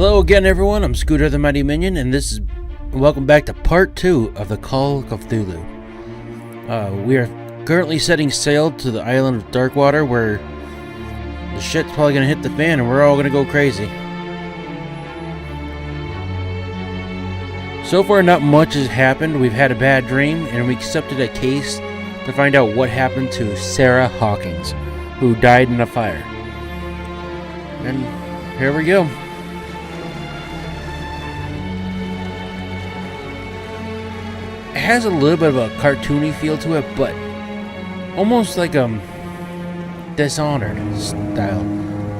Hello again, everyone. I'm Scooter the Mighty Minion, and welcome back to part 2 of the Call of Cthulhu. We are currently setting sail to the island of Darkwater, where the shit's probably gonna hit the fan, and we're all gonna go crazy. So far, not much has happened. We've had a bad dream, and we accepted a case to find out what happened to Sarah Hawkings, who died in a fire. And here we go. It has a little bit of a cartoony feel to it, but almost like Dishonored style,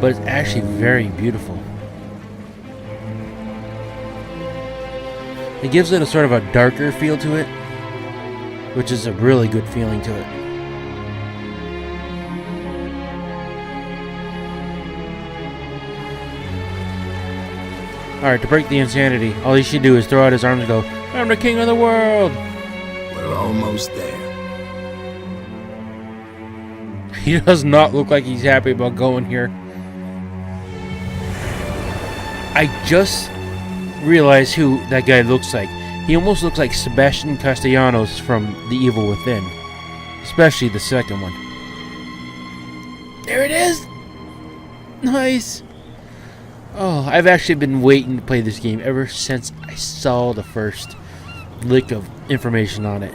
but it's actually very beautiful. It gives it a sort of a darker feel to it, which is a really good feeling to it. Alright, to break the insanity, all he should do is throw out his arms and go, "I'm the king of the world!" We're almost there. He does not look like he's happy about going here. I just realized who that guy looks like. He almost looks like Sebastian Castellanos from The Evil Within. Especially the second one. There it is! Nice! Oh, I've actually been waiting to play this game ever since I saw the first lick of information on it.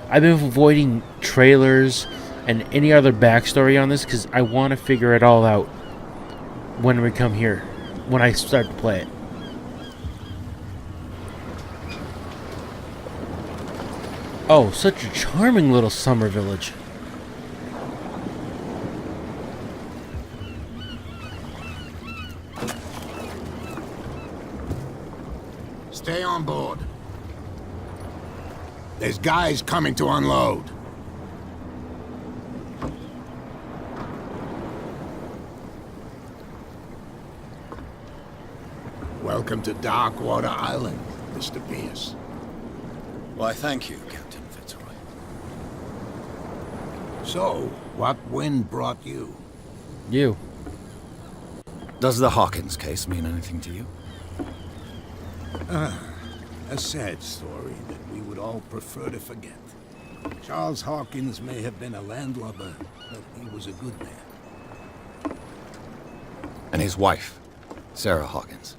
I've been avoiding trailers and any other backstory on this because I want to figure it all out when we come here, when I start to play it. Oh, such a charming little summer village. Stay on board. There's guys coming to unload. Welcome to Darkwater Island, Mr. Pierce. Why, thank you, Captain Fitzroy. So, what wind brought you? You. Does the Hawkins case mean anything to you? A sad story that we would all prefer to forget. Charles Hawkins may have been a landlubber, but he was a good man. And his wife, Sarah Hawkins.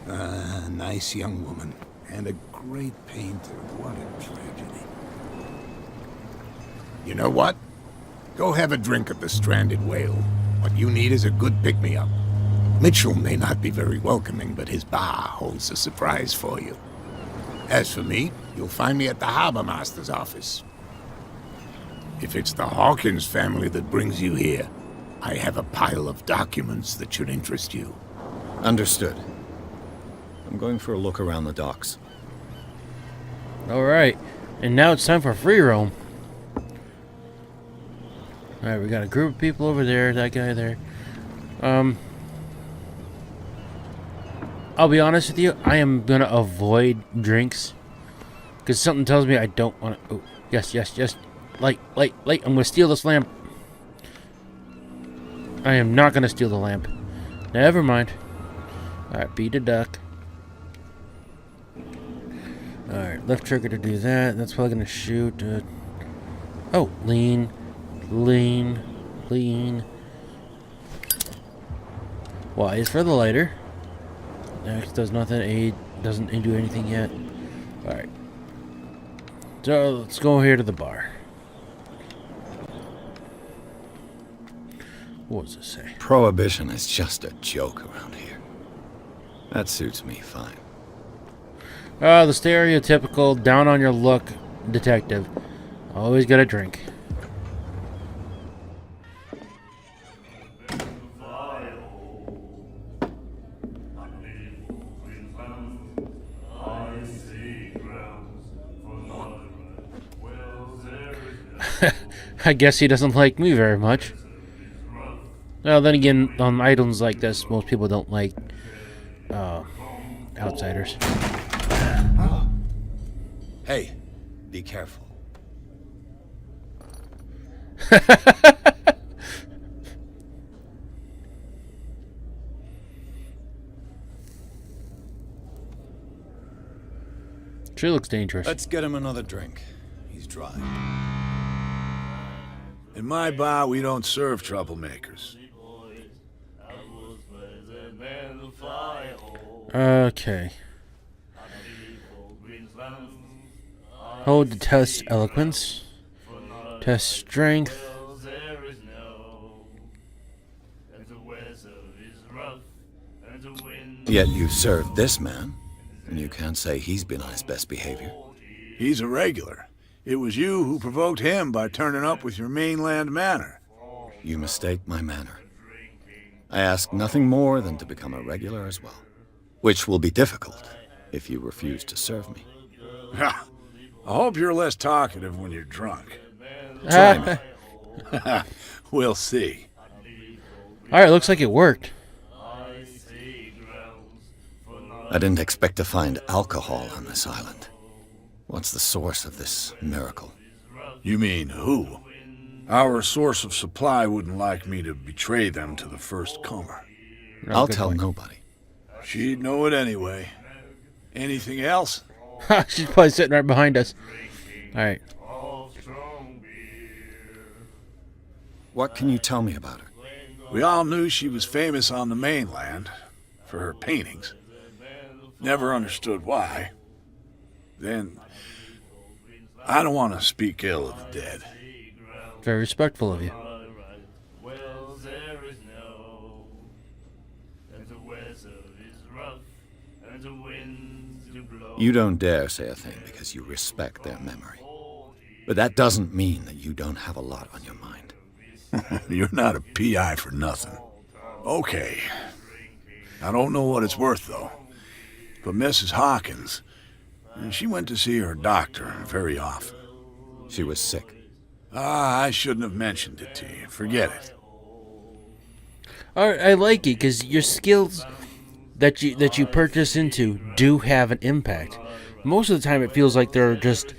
A nice young woman, and a great painter. What a tragedy. You know what? Go have a drink at the Stranded Whale. What you need is a good pick-me-up. Mitchell may not be very welcoming, but his bar holds a surprise for you. As for me, you'll find me at the Harbor Master's office. If it's the Hawkins family that brings you here, I have a pile of documents that should interest you. Understood. I'm going for a look around the docks. Alright, and now it's time for free roam. Alright, we got a group of people over there, that guy there. I'll be honest with you, I am gonna avoid drinks. Because something tells me I don't want to... Oh, yes. Light. I'm gonna steal this lamp. I am not gonna steal the lamp. Never mind. Alright, beat a duck. Alright, left trigger to do that. That's probably gonna shoot. Oh, lean. Y is for the lighter. X does nothing. A doesn't do anything yet. Alright. So let's go here to the bar. What does it say? Prohibition is just a joke around here. That suits me fine. The stereotypical down on your luck detective. Always got a drink. I guess he doesn't like me very much. Well, then again, on items like this, most people don't like outsiders. Hey, be careful. She looks dangerous. Let's get him another drink. He's dry. In my bar, we don't serve troublemakers. Okay. Hold to test eloquence. Test strength. Yet you served this man, and you can't say he's been on his best behavior. He's a regular. It was you who provoked him by turning up with your mainland manner. You mistake my manner. I ask nothing more than to become a regular as well, which will be difficult if you refuse to serve me. I hope you're less talkative when you're drunk. Try me. We'll see. Alright, looks like it worked. I didn't expect to find alcohol on this island. What's the source of this miracle? You mean who? Our source of supply wouldn't like me to betray them to the first comer. Oh, I'll good tell point. nobody. She'd know it anyway. Anything else? She's probably sitting right behind us. Alright. What can you tell me about her? We all knew she was famous on the mainland for her paintings. Never understood why. Then, I don't want to speak ill of the dead. Very respectful of you. You don't dare say a thing because you respect their memory. But that doesn't mean that you don't have a lot on your mind. You're not a PI for nothing. Okay. I don't know what it's worth, though. But Mrs. Hawkins, she went to see her doctor very often. She was sick. I shouldn't have mentioned it to you. Forget it. Alright, I like it because your skills that you purchase into do have an impact. Most of the time it feels like they're just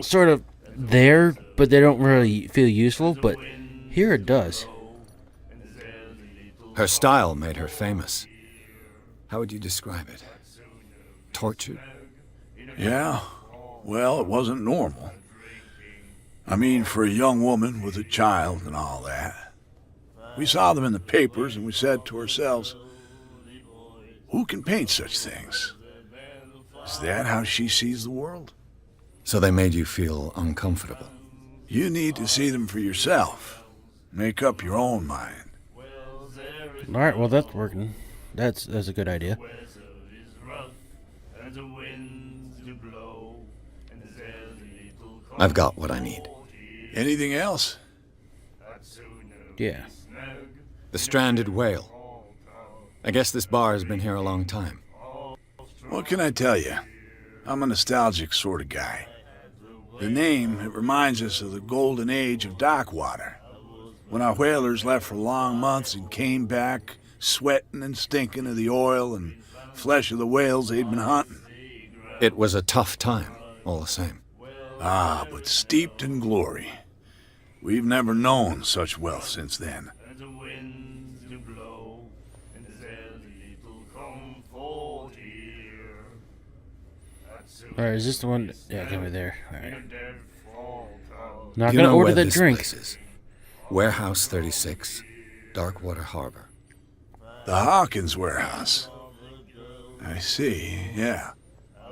sort of there, but they don't really feel useful, but here it does. Her style made her famous. How would you describe it? Tortured? Yeah? Well, it wasn't normal. I mean, for a young woman with a child and all that. We saw them in the papers and we said to ourselves, who can paint such things? Is that how she sees the world? So they made you feel uncomfortable. You need to see them for yourself. Make up your own mind. Alright, well that's working. That's a good idea. I've got what I need. Anything else? Yeah. The stranded whale. I guess this bar has been here a long time. What can I tell you? I'm a nostalgic sort of guy. The name, it reminds us of the golden age of Darkwater, when our whalers left for long months and came back sweating and stinking of the oil and flesh of the whales they'd been hunting. It was a tough time, all the same. Ah, but steeped in glory. We've never known such wealth since then. Alright, is this the one? Yeah, give me there. Alright. Not You gonna know order where the this drink. place is? Warehouse 36, Darkwater Harbor. The Hawkins warehouse. I see, yeah.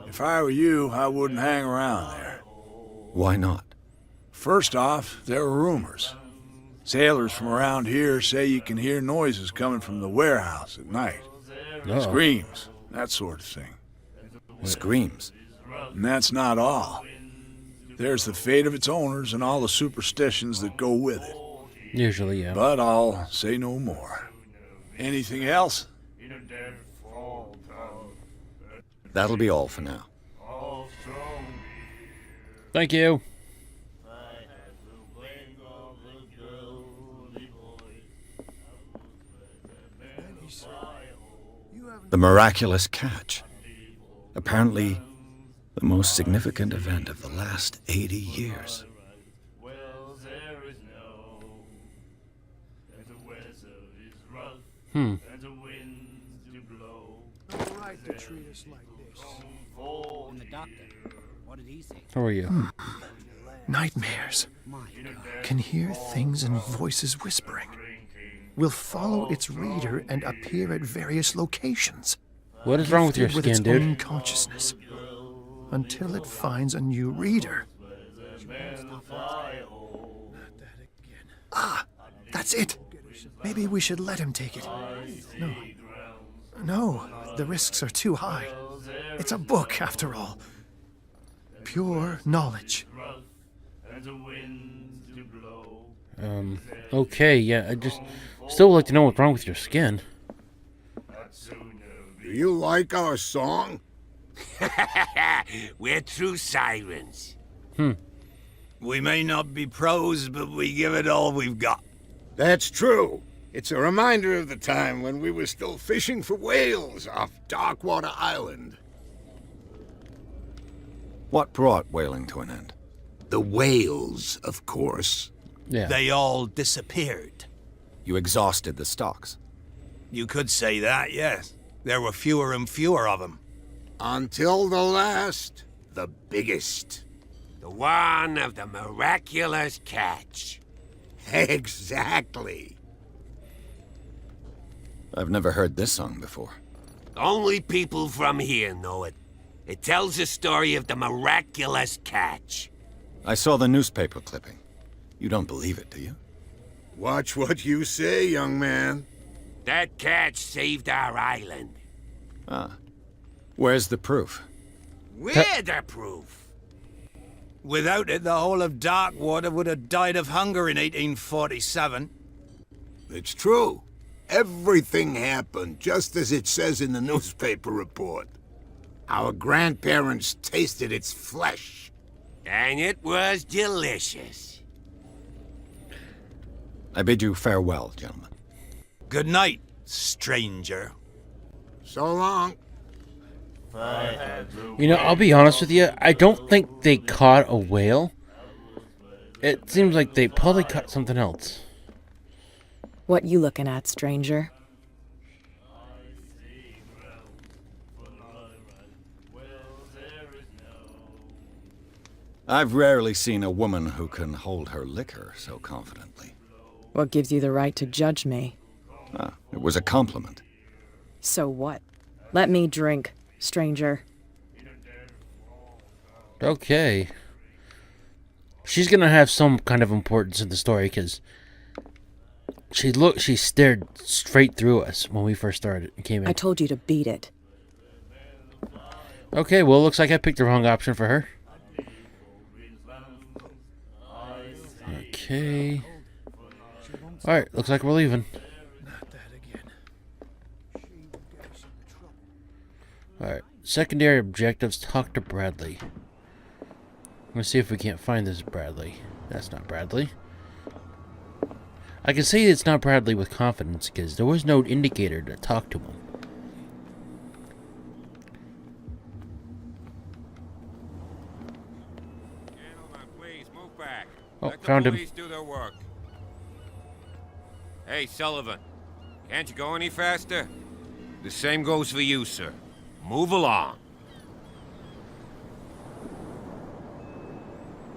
If I were you, I wouldn't hang around there. Why not? First off, there are rumors. Sailors from around here say you can hear noises coming from the warehouse at night. Uh-oh. Screams, that sort of thing. Screams. And that's not all. There's the fate of its owners and all the superstitions that go with it. Usually, yeah. But I'll say no more. Anything else? That'll be all for now. Thank you. The miraculous catch. Apparently, the most significant event of the last 80 years. Hmm. Right to treat us like this. And the doctor, what did he say? How are you? Nightmares. Can hear things and voices whispering. Will follow its reader and appear at various locations. What is wrong with your Gifted skin, its own dude? consciousness. Until it finds a new reader. Ah, that's it. Maybe we should let him take it. No, the risks are too high. It's a book, after all. Pure knowledge. Okay, yeah, I just still would like to know what's wrong with your skin. Do you like our song? We're true sirens. We may not be pros, but we give it all we've got. That's true. It's a reminder of the time when we were still fishing for whales off Darkwater Island. What brought whaling to an end? The whales, of course. Yeah. They all disappeared. You exhausted the stocks. You could say that, yes. There were fewer and fewer of them. Until the last, the biggest. The one of the miraculous catch. Exactly. I've never heard this song before. Only people from here know it. It tells the story of the miraculous catch. I saw the newspaper clipping. You don't believe it, do you? Watch what you say, young man. That catch saved our island. Ah. Where's the proof? We're the proof. Without it, the whole of Darkwater would have died of hunger in 1847. It's true. Everything happened just as it says in the newspaper report. Our grandparents tasted its flesh. And it was delicious. I bid you farewell, gentlemen. Good night, stranger. So long. You know, I'll be honest with you, I don't think they caught a whale. It seems like they probably caught something else. What you looking at, stranger? I've rarely seen a woman who can hold her liquor so confidently. What gives you the right to judge me? Ah, it was a compliment. So what? Let me drink, stranger. Okay. She's gonna have some kind of importance in the story, because she stared straight through us when we first came in. I told you to beat it. Okay, well, it looks like I picked the wrong option for her. Okay. Alright, looks like we're leaving. Alright, secondary objectives, talk to Bradley. I'm gonna see if we can't find this Bradley. That's not Bradley. I can say it's not Bradley with confidence because there was no indicator to talk to him. Gentlemen, please move back. Oh, Let the found him. police do their work. Hey, Sullivan. Can't you go any faster? The same goes for you, sir. Move along.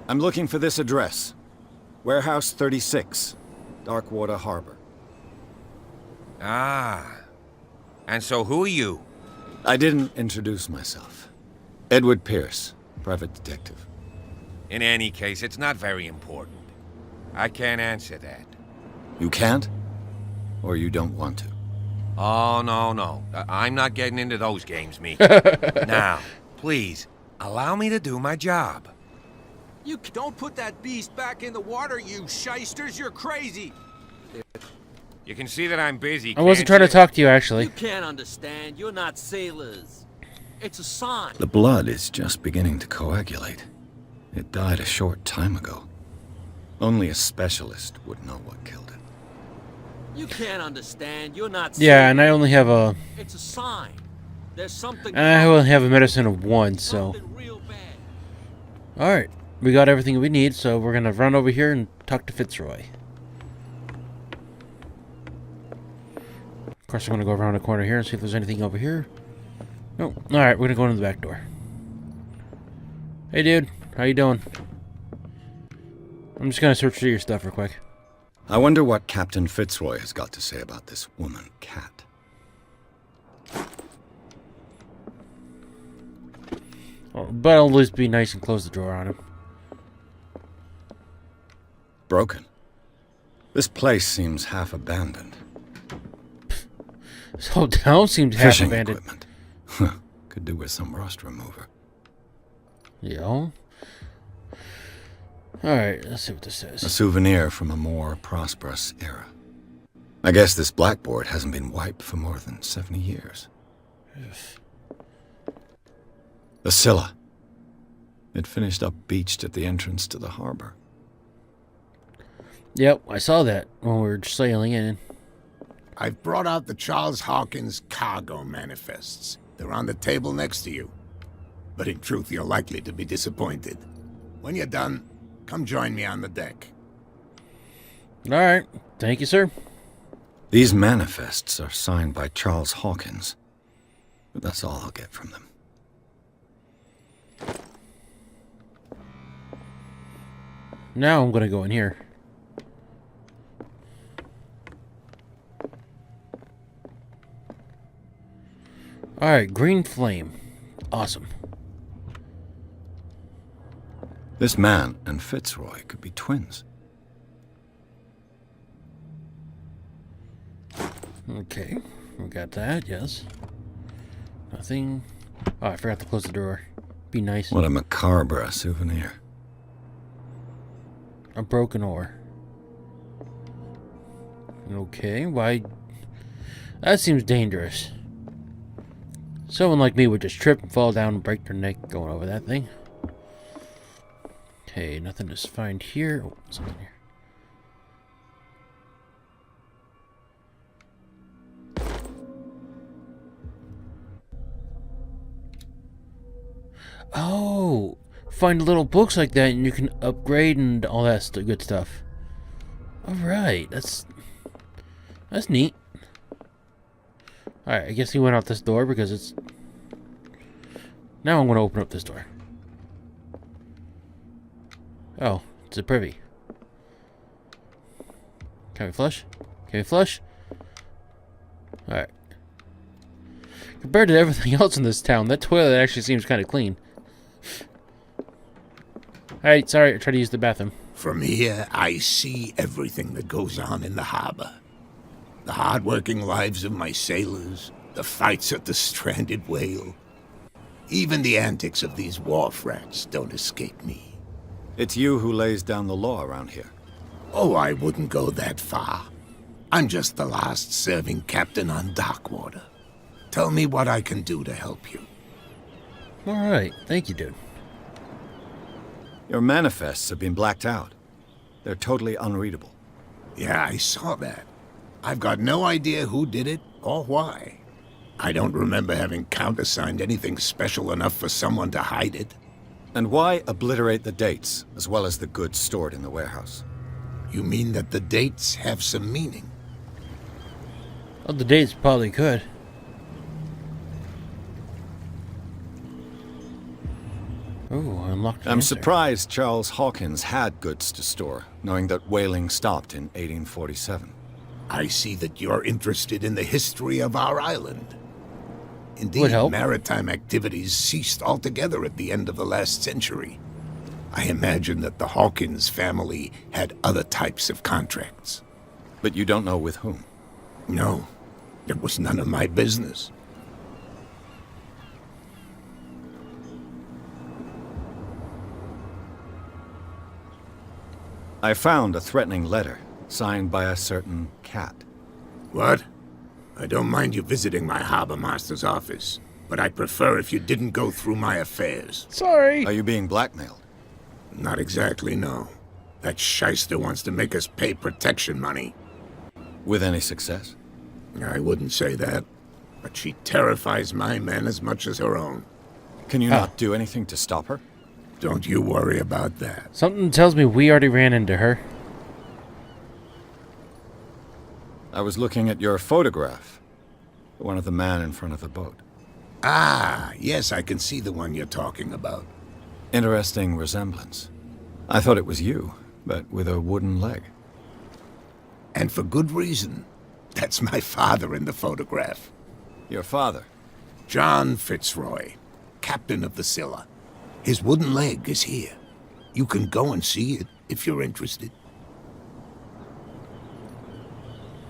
I'm looking for this address. Warehouse 36, Darkwater Harbor. Ah. And so who are you? I didn't introduce myself. Edward Pierce, private detective. In any case, it's not very important. I can't answer that. You can't? Or you don't want to? Oh, no. I'm not getting into those games, me. Now, please, allow me to do my job. You don't put that beast back in the water, you shysters. You're crazy. You can see that I'm busy, I wasn't trying can't to talk to you, actually. You can't understand. You're not sailors. It's a sign. The blood is just beginning to coagulate. It died a short time ago. Only a specialist would know what killed it. You can't understand. You're not sailors. Yeah, and I only have a... It's a sign. There's something... And I only have a medicine of 1, so... Something real bad. Alright, we got everything we need, so we're gonna run over here and talk to Fitzroy. Of course, I'm gonna go around the corner here and see if there's anything over here. No. Alright, we're gonna go into the back door. Hey, dude. How you doing? I'm just gonna search through your stuff real quick. I wonder what Captain Fitzroy has got to say about this woman, Cat. Oh, but I'll at least be nice and close the door on him. Broken. This place seems half abandoned. This whole town seems half Fishing abandoned. equipment. Could do with some rust remover. Yeah. Alright, let's see what this A says. souvenir from a more prosperous era. I guess this blackboard hasn't been wiped for more than 70 years. The Scylla. It finished up beached at the entrance to the harbor. Yep, I saw that when we were sailing in. I've brought out the Charles Hawkins cargo manifests. They're on the table next to you. But in truth, you're likely to be disappointed. When you're done, come join me on the deck. Alright, thank you, sir. These manifests are signed by Charles Hawkins. But that's all I'll get from them. Now I'm gonna go in here. Alright, green flame. Awesome. This man and Fitzroy could be twins. Okay, we got that, yes. Nothing. Oh, I forgot to close the door. Be nice. What a macabre souvenir. A broken oar. Okay, why? That seems dangerous. Someone like me would just trip and fall down and break their neck going over that thing. Okay, nothing to find here. Oh, something here. Oh, find little books like that and you can upgrade and all that good stuff. Alright, that's neat. Alright, I guess he went out this door because it's... Now I'm going to open up this door. Oh, it's a privy. Can we flush? Can we flush? Alright. Compared to everything else in this town, that toilet actually seems kind of clean. Alright, sorry, I tried to use the bathroom. From here, I see everything that goes on in the harbor. The hard-working lives of my sailors, the fights at the stranded whale. Even the antics of these wharf rats don't escape me. It's you who lays down the law around here. Oh, I wouldn't go that far. I'm just the last serving captain on Darkwater. Tell me what I can do to help you. Alright, thank you, dude. Your manifests have been blacked out. They're totally unreadable. Yeah, I saw that. I've got no idea who did it or why. I don't remember having countersigned anything special enough for someone to hide it. And why obliterate the dates, as well as the goods stored in the warehouse? You mean that the dates have some meaning? Well, the dates probably could. Oh, unlocked. I'm surprised Charles Hawkins had goods to store, knowing that whaling stopped in 1847. I see that you're interested in the history of our island. Would Indeed, help. maritime activities ceased altogether at the end of the last century. I imagine that the Hawkins family had other types of contracts. But you don't know with whom. No, it was none of my business. I found a threatening letter, signed by a certain Cat. What? I don't mind you visiting my harbor master's office, but I'd prefer if you didn't go through my affairs. Sorry. Are you being blackmailed? Not exactly, no. That shyster wants to make us pay protection money. With any success? I wouldn't say that, but she terrifies my men as much as her own. Can you not do anything to stop her? Don't you worry about that. Something tells me we already ran into her. I was looking at your photograph. One of the man in front of the boat. Ah, yes, I can see the one you're talking about. Interesting resemblance. I thought it was you, but with a wooden leg. And for good reason. That's my father in the photograph. Your father? John Fitzroy, captain of the Scylla. His wooden leg is here. You can go and see it if you're interested.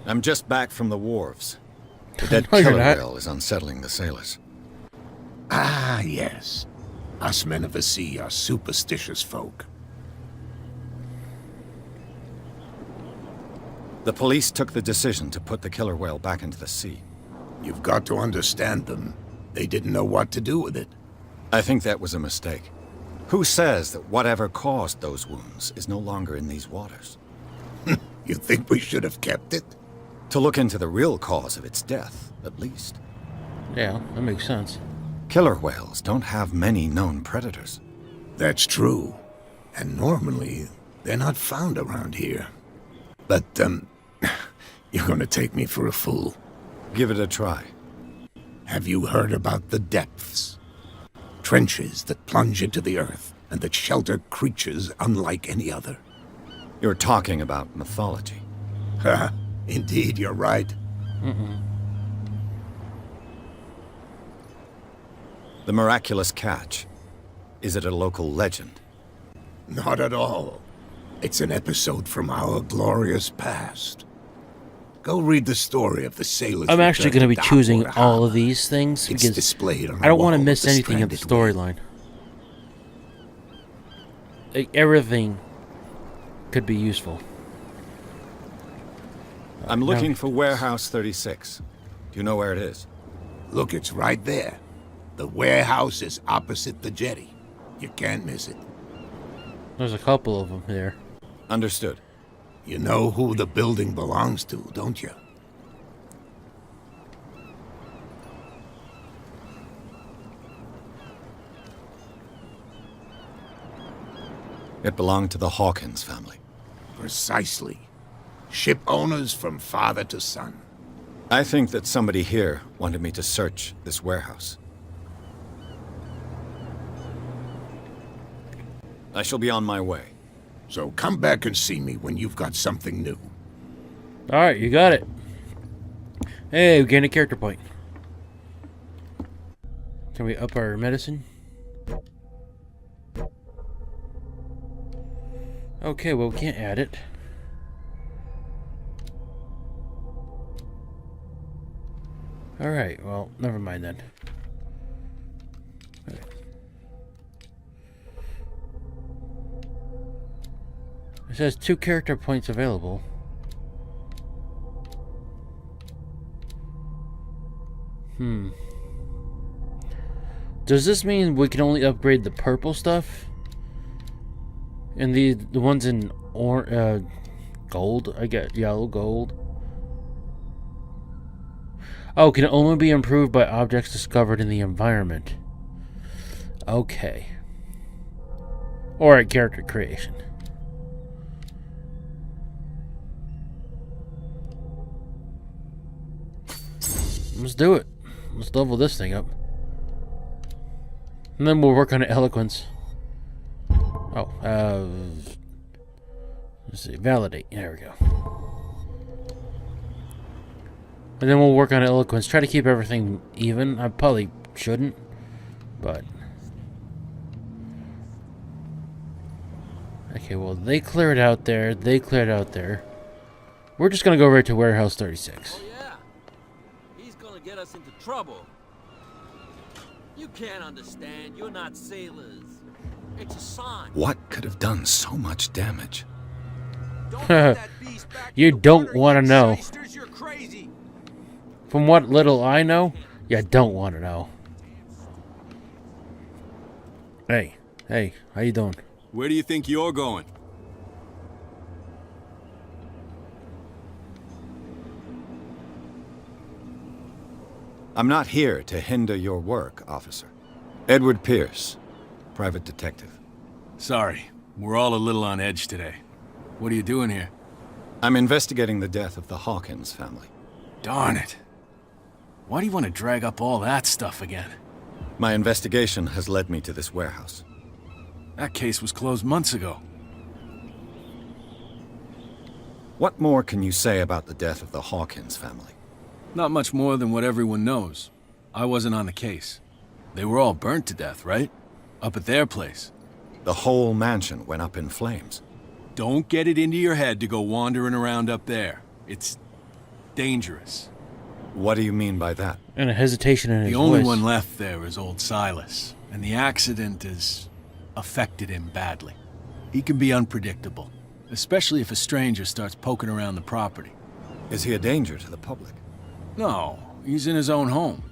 I'm just back from the wharves. The dead No, you're killer not. whale is unsettling the sailors. Ah, yes. Us men of the sea are superstitious folk. The police took the decision to put the killer whale back into the sea. You've got to understand them. They didn't know what to do with it. I think that was a mistake. Who says that whatever caused those wounds is no longer in these waters? You think we should have kept it? To look into the real cause of its death, at least. Yeah, that makes sense. Killer whales don't have many known predators. That's true. And normally, they're not found around here. But, you're gonna take me for a fool. Give it a try. Have you heard about the depths? Trenches that plunge into the earth and that shelter creatures unlike any other. You're talking about mythology. Ha! Indeed, you're right. The miraculous catch. Is it a local legend? Not at all. It's an episode from our glorious past. Go read the story of the sailors. I'm actually going to be return choosing Darkwater all Harbor. of these things It's because displayed on I don't the want to wall miss of the anything of the stranded whale. storyline. Like, everything could be useful. I'm looking for Warehouse 36. Do you know where it is? Look, it's right there. The warehouse is opposite the jetty. You can't miss it. There's a couple of them there. Understood. You know who the building belongs to, don't you? It belonged to the Hawkins family. Precisely. Ship owners from father to son. I think that somebody here wanted me to search this warehouse. I shall be on my way. So come back and see me when you've got something new. Alright, you got it. Hey, we gained a character point. Can we up our medicine? Okay, well, we can't add it. Alright, well, never mind then. Okay. It says 2 character points available. Does this mean we can only upgrade the purple stuff? And the ones in gold? I get yellow, gold. Oh, can only be improved by objects discovered in the environment. Okay. Or at character creation. Let's do it. Let's level this thing up. And then we'll work on eloquence. Oh, let's see, validate. There we go. And then we'll work on eloquence. Try to keep everything even. I probably shouldn't, but... Okay, well, they cleared out there. They cleared out there. We're just gonna go right to Warehouse 36. Oh, yeah. He's gonna get us into trouble. You can't understand. You're not sailors. It's a sign. What could have done so much damage? Don't put that beast back You in the don't water, want to you know. shysters. You're crazy. From what little I know, you don't want to know. Hey, how you doing? Where do you think you're going? I'm not here to hinder your work, officer. Edward Pierce, private detective. Sorry, we're all a little on edge today. What are you doing here? I'm investigating the death of the Hawkins family. Darn it. Why do you want to drag up all that stuff again? My investigation has led me to this warehouse. That case was closed months ago. What more can you say about the death of the Hawkins family? Not much more than what everyone knows. I wasn't on the case. They were all burnt to death, right? Up at their place. The whole mansion went up in flames. Don't get it into your head to go wandering around up there. It's dangerous. What do you mean by that? And a hesitation in his The only voice. one left there is old Silas, and the accident has affected him badly. He can be unpredictable, especially if a stranger starts poking around the property. Is he a danger to the public? No, he's in his own home.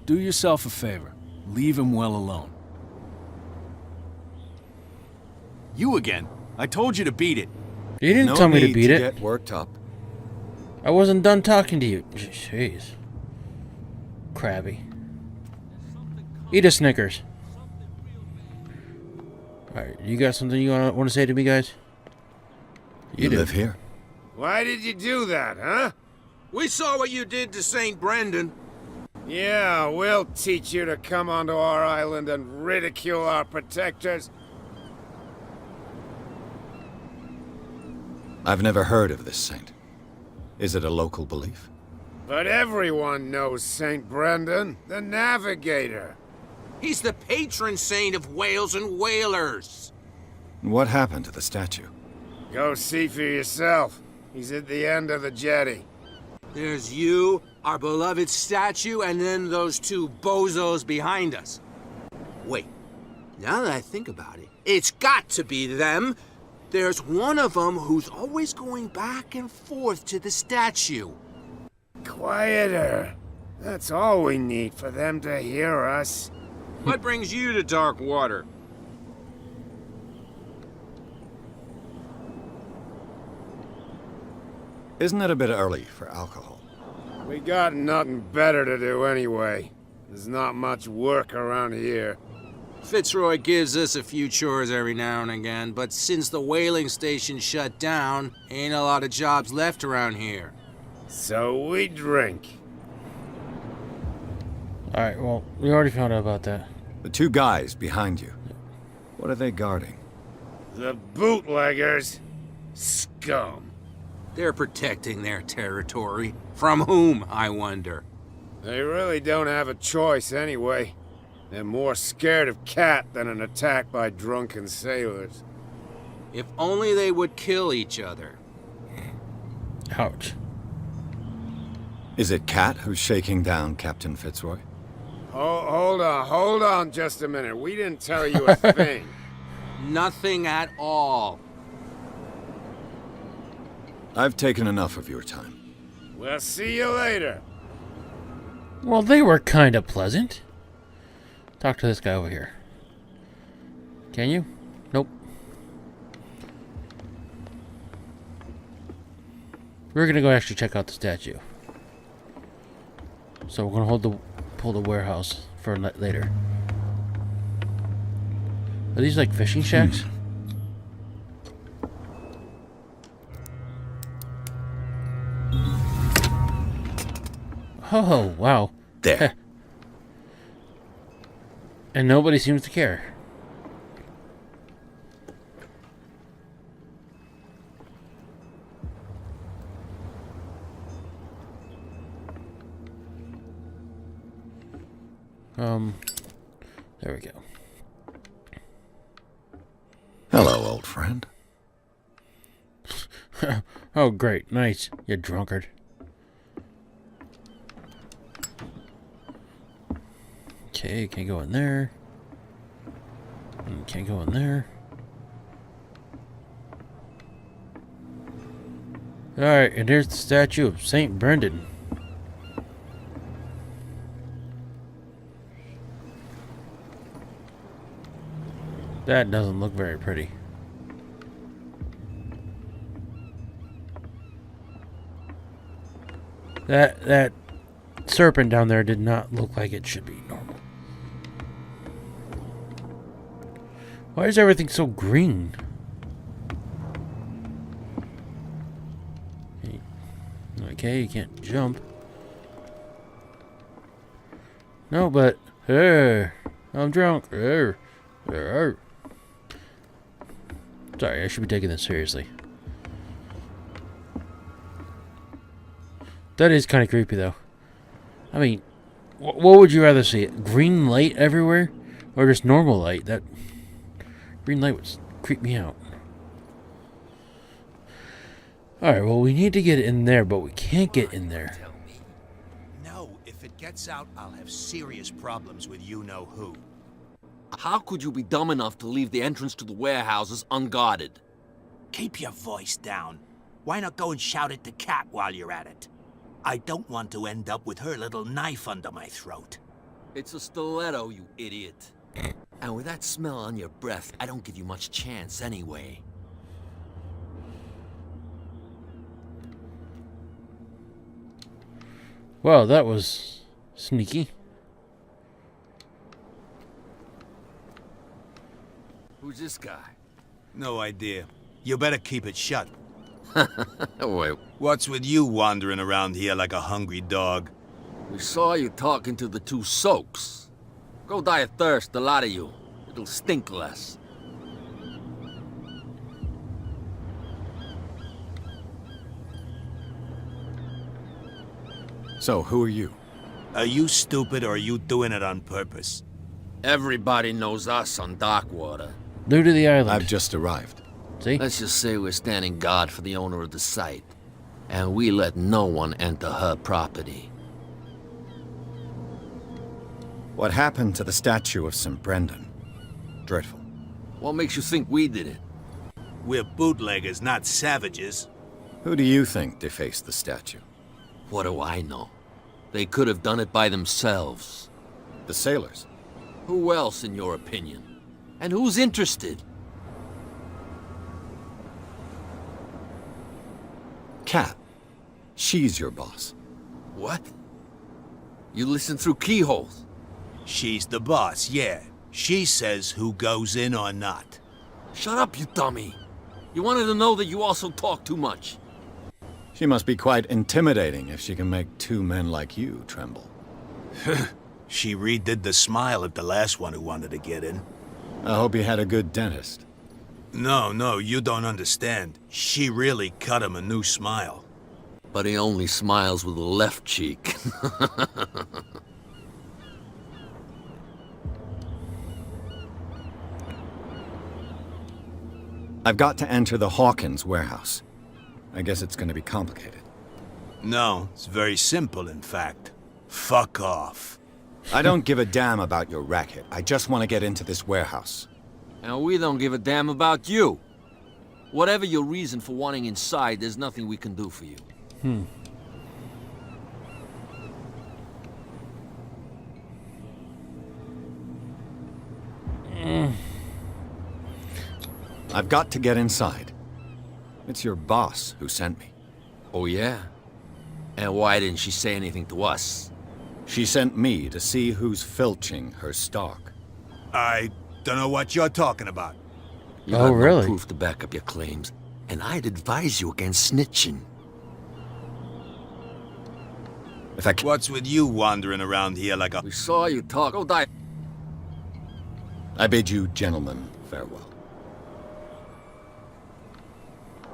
Do yourself a favor. Leave him well alone. You again? I told you to beat it. You didn't No tell me to need beat it. Get worked up. I wasn't done talking to you. Jeez. Crabby. Eat a Snickers. Alright, you got something you want to say to me, guys? You live here? Why did you do that, huh? We saw what you did to St. Brendan. Yeah, we'll teach you to come onto our island and ridicule our protectors. I've never heard of this saint. Is it a local belief? But everyone knows St. Brendan, the navigator. He's the patron saint of whales and whalers. What happened to the statue? Go see for yourself. He's at the end of the jetty. There's you, our beloved statue, and then those two bozos behind us. Wait, now that I think about it, it's got to be them. There's one of them who's always going back and forth to the statue. Quieter. That's all we need for them to hear us. What brings you to Darkwater? Isn't it a bit early for alcohol? We got nothing better to do anyway. There's not much work around here. Fitzroy gives us a few chores every now and again, but since the whaling station shut down, ain't a lot of jobs left around here. So we drink. Alright, well, we already found out about that. The two guys behind you. What are they guarding? The bootleggers. Scum. They're protecting their territory. From whom, I wonder? They really don't have a choice anyway. They're more scared of Cat than an attack by drunken sailors. If only they would kill each other. Ouch. Is it Cat who's shaking down Captain Fitzroy? Hold on just a minute. We didn't tell you a thing. Nothing at all. I've taken enough of your time. We'll see you later. Well, they were kind of pleasant. Talk to this guy over here. Can you? Nope. We're gonna go actually check out the statue. So we're gonna pull the warehouse for later. Are these like fishing shacks? Oh, wow. There. And nobody seems to care. There we go. Hello, old friend. Oh, great. Nice, you drunkard. Okay, can't go in there. Can't go in there. Alright, and here's the statue of St. Brendan. That doesn't look very pretty. That serpent down there did not look like it should be normal. Why is everything so green? Okay, you can't jump. No, but I'm drunk. Sorry, I should be taking this seriously. That is kind of creepy, though. I mean, what would you rather see? Green light everywhere? Or just normal light? That green light would creep me out. Alright, well, we need to get in there, but we can't get in there. No, if it gets out, I'll have serious problems with you-know-who. How could you be dumb enough to leave the entrance to the warehouses unguarded? Keep your voice down. Why not go and shout at the cat while you're at it? I don't want to end up with her little knife under my throat. It's a stiletto, you idiot. And with that smell on your breath, I don't give you much chance anyway. Well, that was sneaky. Who's this guy? No idea. You better keep it shut. Wait. What's with you wandering around here like a hungry dog? We saw you talking to the two soaks. Go die of thirst, the lot of you. It'll stink less. So, who are you? Are you stupid or are you doing it on purpose? Everybody knows us on Darkwater. New to the island. I've just arrived. See? Let's just say we're standing guard for the owner of the site. And we let no one enter her property. What happened to the statue of St. Brendan? Dreadful. What makes you think we did it? We're bootleggers, not savages. Who do you think defaced the statue? What do I know? They could have done it by themselves. The sailors. Who else, in your opinion? And who's interested? Kat. She's your boss. What? You listen through keyholes? She's the boss, yeah. She says who goes in or not. Shut up, you dummy. You wanted to know that you also talk too much. She must be quite intimidating if she can make two men like you tremble. She redid the smile at the last one who wanted to get in. I hope you had a good dentist. No, you don't understand. She really cut him a new smile. But he only smiles with the left cheek. I've got to enter the Hawkins warehouse. I guess it's going to be complicated. No, it's very simple, in fact. Fuck off. I don't give a damn about your racket. I just want to get into this warehouse. And we don't give a damn about you. Whatever your reason for wanting inside, there's nothing we can do for you. I've got to get inside. It's your boss who sent me. Oh, yeah? And why didn't she say anything to us? She sent me to see who's filching her stock. I don't know what you're talking about. You Oh, got really? no proof to back up your claims, and I'd advise you against snitching. If I What's with you wandering around here like a... We saw you talk. Go die. I bid you gentlemen farewell.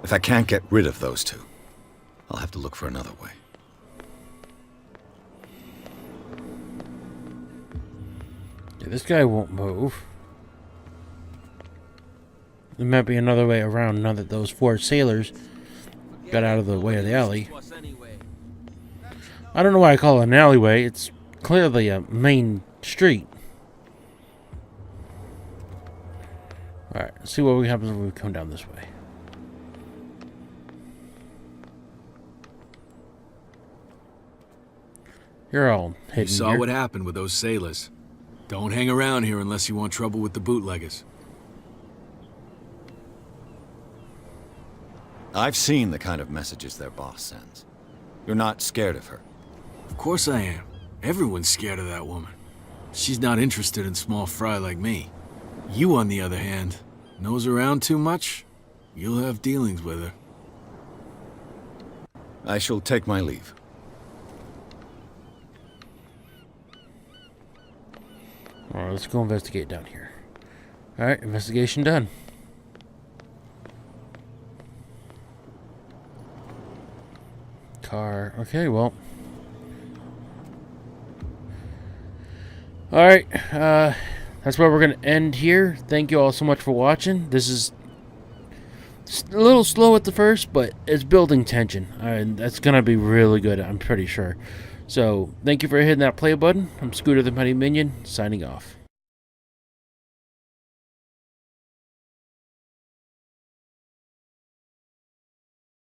If I can't get rid of those two, I'll have to look for another way. Yeah, this guy won't move. There might be another way around now that those four sailors got out of the way of the alley. I don't know why I call it an alleyway. It's clearly a main street. Alright, let's see what happens when we come down this way. You're all hidden You saw here. what happened with those sailors. Don't hang around here unless you want trouble with the bootleggers. I've seen the kind of messages their boss sends. You're not scared of her. Of course I am. Everyone's scared of that woman. She's not interested in small fry like me. You, on the other hand, nose around too much, you'll have dealings with her. I shall take my leave. Alright, let's go investigate down here. Alright, investigation done. car. Okay, well. Alright, that's where we're going to end here. Thank you all so much for watching. This is a little slow at the first, but it's building tension. And that's going to be really good, I'm pretty sure. So, thank you for hitting that play button. I'm Scooter the Mighty Minion, signing off.